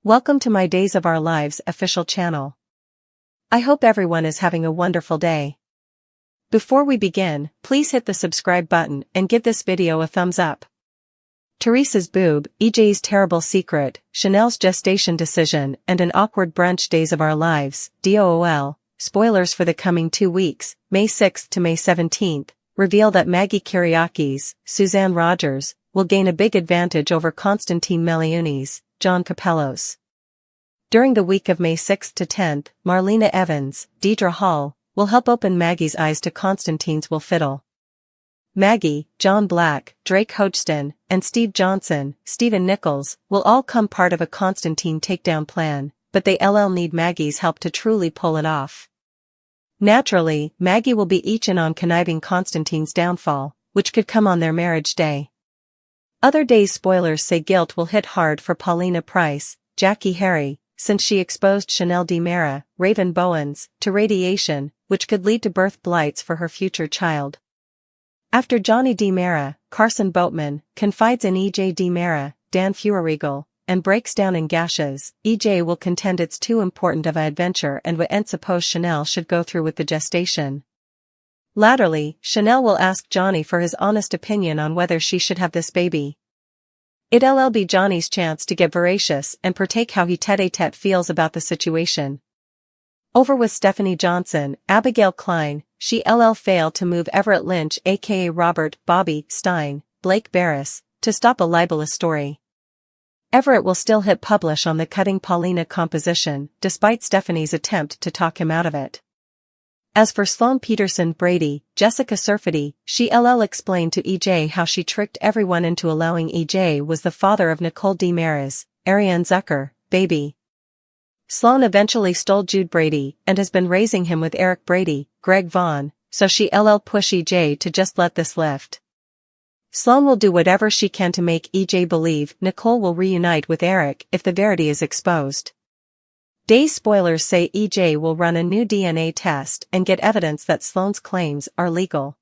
Welcome to my Days of Our Lives official channel. I hope everyone is having a wonderful day. Before we begin, please hit the subscribe button and give this video a thumbs up. Theresa's boob, EJ's terrible secret, Chanel's gestation decision, and an awkward brunch Days of Our Lives, DOOL, spoilers for the coming 2 weeks, May 6th to May 17th, reveal that Maggie Kyriakis, Suzanne Rogers, will gain a big advantage over Constantine Meliunis, John Capellos. During the week of May 6th to 10th, Marlena Evans, Deidre Hall, will help open Maggie's eyes to Constantine's will fiddle. Maggie, John Black, Drake Hodgson, and Steve Johnson, Stephen Nichols, will all come part of a Constantine takedown plan, but they need Maggie's help to truly pull it off. Naturally, Maggie will be each in on conniving Constantine's downfall, which could come on their marriage day. Other days spoilers say guilt will hit hard for Paulina Price, Jackie Harry, since she exposed Chanel DiMera, Raven Bowens, to radiation, which could lead to birth blights for her future child. After Johnny DiMera, Carson Boatman, confides in EJ DiMera, Dan Feuerriegel, and breaks down in gashes, EJ will contend it's too important of an adventure and won't suppose Chanel should go through with the gestation. Latterly, Chanel will ask Johnny for his honest opinion on whether she should have this baby. It'll be Johnny's chance to get voracious and partake how he tete-a-tete feels about the situation. Over with Stephanie Johnson, Abigail Klein, she'll fail to move Everett Lynch aka Robert Bobby Stein, Blake Barris, to stop a libelous story. Everett will still hit publish on the Cutting Paulina composition, despite Stephanie's attempt to talk him out of it. As for Sloane Peterson Brady, Jessica Surfety, she'll explain to EJ how she tricked everyone into allowing EJ was the father of Nicole DiMera's, Ariane Zucker, baby. Sloane eventually stole Jude Brady and has been raising him with Eric Brady, Greg Vaughn, so she'll push EJ to just let this lift. Sloane will do whatever she can to make EJ believe Nicole will reunite with Eric if the verity is exposed. Days spoilers say EJ will run a new DNA test and get evidence that Sloane's claims are legal.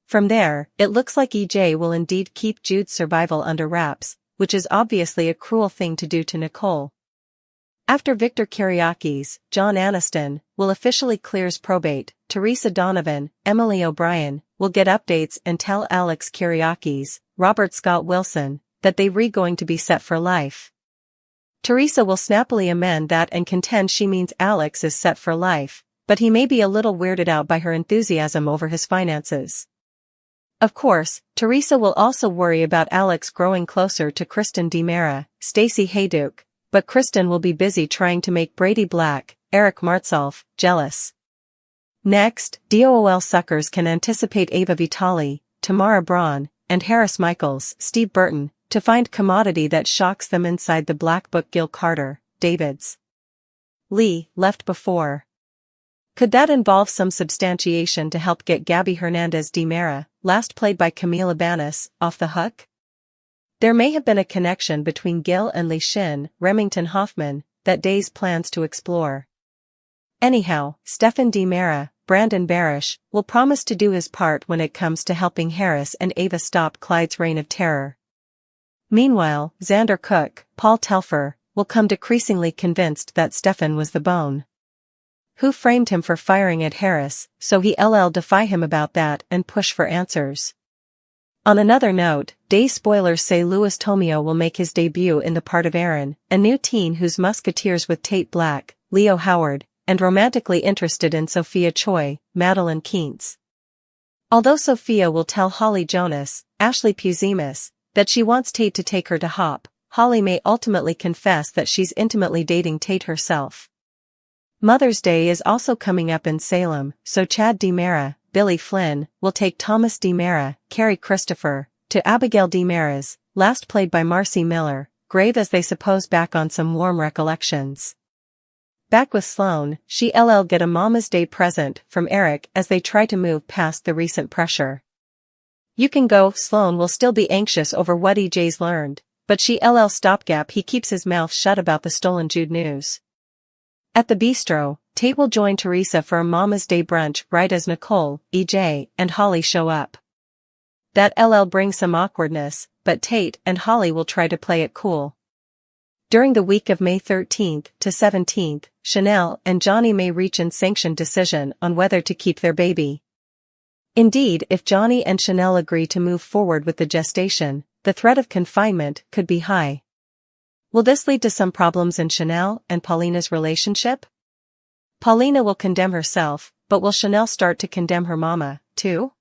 From there, it looks like EJ will indeed keep Jude's survival under wraps, which is obviously a cruel thing to do to Nicole. After Victor Kyriakis, John Aniston, will officially clears probate, Theresa Donovan, Emily O'Brien, will get updates and tell Alex Kyriakis, Robert Scott Wilson, that they're going to be set for life. Theresa will snappily amend that and contend she means Alex is set for life, but he may be a little weirded out by her enthusiasm over his finances. Of course, Theresa will also worry about Alex growing closer to Kristen DiMera, Stacey Hayduke, but Kristen will be busy trying to make Brady Black, Eric Martsolf, jealous. Next, DOOL suckers can anticipate Ava Vitale, Tamara Braun, and Harris Michaels, Steve Burton, to find commodity that shocks them inside the Black Book. Gil Carter, Davids. Lee, left before. Could that involve some substantiation to help get Gabby Hernandez DiMera, last played by Camila Banus, off the hook? There may have been a connection between Gil and Lee Shin, Remington Hoffman, that Days plans to explore. Anyhow, Stefan DiMera, Brandon Barish, will promise to do his part when it comes to helping Harris and Ava stop Clyde's reign of terror. Meanwhile, Xander Cook, Paul Telfer, will come decreasingly convinced that Stefan was the bone who framed him for firing at Harris, so he'll defy him about that and push for answers. On another note, Days spoilers say Louis Tomeo will make his debut in the part of Aaron, a new teen who's musketeers with Tate Black, Leo Howard, and romantically interested in Sophia Choi, Madeline Keentz. Although Sophia will tell Holly Jonas, Ashley Puzimis, that she wants Tate to take her to Hop, Holly may ultimately confess that she's intimately dating Tate herself. Mother's Day is also coming up in Salem, so Chad DiMera, Billy Flynn, will take Thomas DiMera, Carrie Christopher, to Abigail DiMera's, last played by Marcy Miller, grave as they suppose back on some warm recollections. Back with Sloane, she'll get a Mama's Day present from Eric as they try to move past the recent pressure. You can go, Sloane will still be anxious over what EJ's learned, but she'll stopgap he keeps his mouth shut about the stolen Jude news. At the bistro, Tate will join Theresa for a Mama's Day brunch right as Nicole, EJ, and Holly show up. That'll bring some awkwardness, but Tate and Holly will try to play it cool. During the week of May 13th to 17th, Chanel and Johnny may reach an sanctioned decision on whether to keep their baby. Indeed, if Johnny and Chanel agree to move forward with the gestation, the threat of confinement could be high. Will this lead to some problems in Chanel and Paulina's relationship? Paulina will condemn herself, but will Chanel start to condemn her mama, too?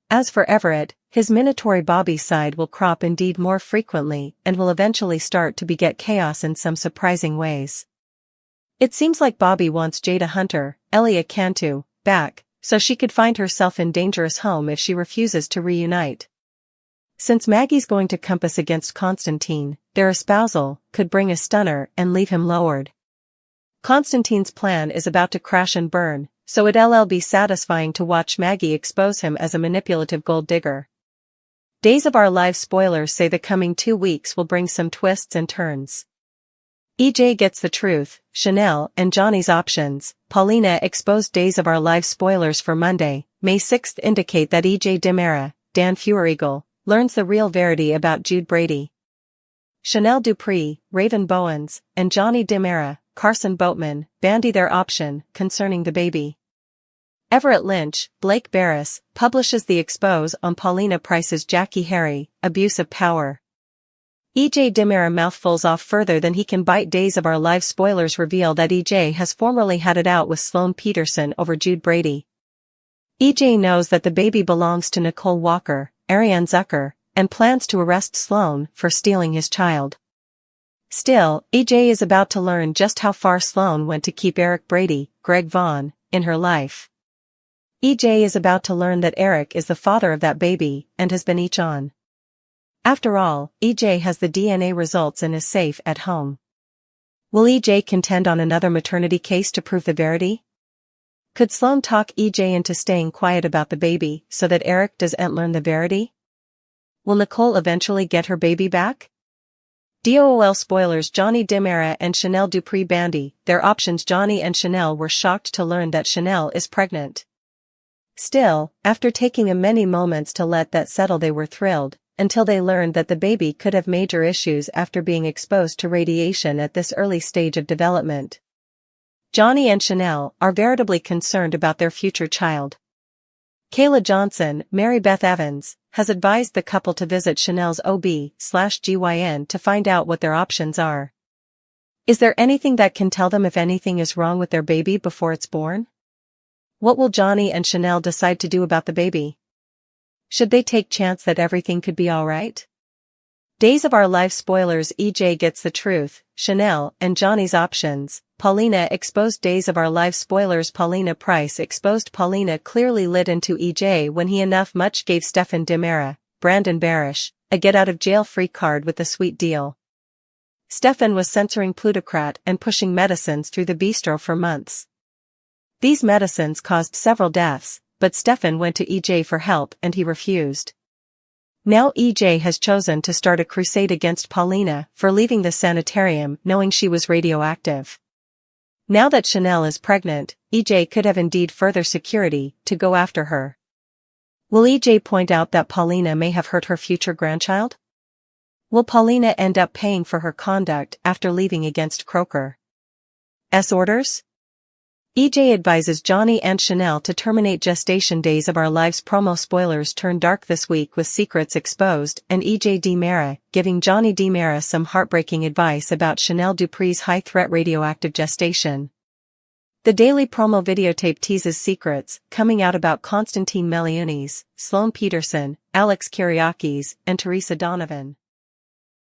As for Everett, his minatory Bobby side will crop indeed more frequently and will eventually start to beget chaos in some surprising ways. It seems like Bobby wants Jada Hunter, Elia Cantu, back, so she could find herself in dangerous home if she refuses to reunite. Since Maggie's going to compass against Constantine, their espousal could bring a stunner and leave him lowered. Constantine's plan is about to crash and burn, so it'll be satisfying to watch Maggie expose him as a manipulative gold digger. Days of Our Lives spoilers say the coming 2 weeks will bring some twists and turns. EJ gets the truth, Chanel and Johnny's options. Paulina exposed Days of Our Lives spoilers for Monday, May 6th indicate that EJ Demera, Dan Feuereagle, learns the real verity about Jude Brady. Chanel Dupree, Raven Bowens, and Johnny Demera, Carson Boatman, bandy their option concerning the baby. Everett Lynch, Blake Barris, publishes the expose on Paulina Price's Jackie Harry, Abuse of Power. EJ Demera mouthfuls off further than he can bite. Days of Our Lives spoilers reveal that EJ has formerly had it out with Sloane Peterson over Jude Brady. EJ knows that the baby belongs to Nicole Walker, Ariane Zucker, and plans to arrest Sloane for stealing his child. Still, EJ is about to learn just how far Sloane went to keep Eric Brady, Greg Vaughn, in her life. EJ is about to learn that Eric is the father of that baby and has been each on. After all, EJ has the DNA results and is safe at home. Will EJ contend on another maternity case to prove the verity? Could Sloane talk EJ into staying quiet about the baby so that Eric doesn't learn the verity? Will Nicole eventually get her baby back? DOOL spoilers. Johnny Demera and Chanel Dupree bandy their options. Johnny and Chanel were shocked to learn that Chanel is pregnant. Still, after taking many moments to let that settle, they were thrilled, until they learned that the baby could have major issues after being exposed to radiation at this early stage of development. Johnny and Chanel are veritably concerned about their future child. Kayla Johnson, Mary Beth Evans, has advised the couple to visit Chanel's OB/GYN to find out what their options are. Is there anything that can tell them if anything is wrong with their baby before it's born? What will Johnny and Chanel decide to do about the baby? Should they take chance that everything could be alright? Days of Our Lives spoilers. EJ gets the truth, Chanel and Johnny's options. Paulina exposed. Days of Our Lives spoilers. Paulina Price exposed. Paulina clearly lit into EJ when he enough much gave Stephen Demera, Brandon Barish, a get-out-of-jail-free card with a sweet deal. Stephen was censoring plutocrat and pushing medicines through the bistro for months. These medicines caused several deaths, but Stephen went to EJ for help and he refused. Now EJ has chosen to start a crusade against Paulina for leaving the sanitarium knowing she was radioactive. Now that Chanel is pregnant, EJ could have indeed further security to go after her. Will EJ point out that Paulina may have hurt her future grandchild? Will Paulina end up paying for her conduct after leaving against Croker's orders? EJ advises Johnny and Chanel to terminate gestation. Days of Our Lives promo spoilers turn dark this week with secrets exposed and EJ Demera giving Johnny Demera some heartbreaking advice about Chanel Dupree's high-threat radioactive gestation. The daily promo videotape teases secrets coming out about Constantine Meliunis, Sloane Peterson, Alex Kyriakis, and Theresa Donovan.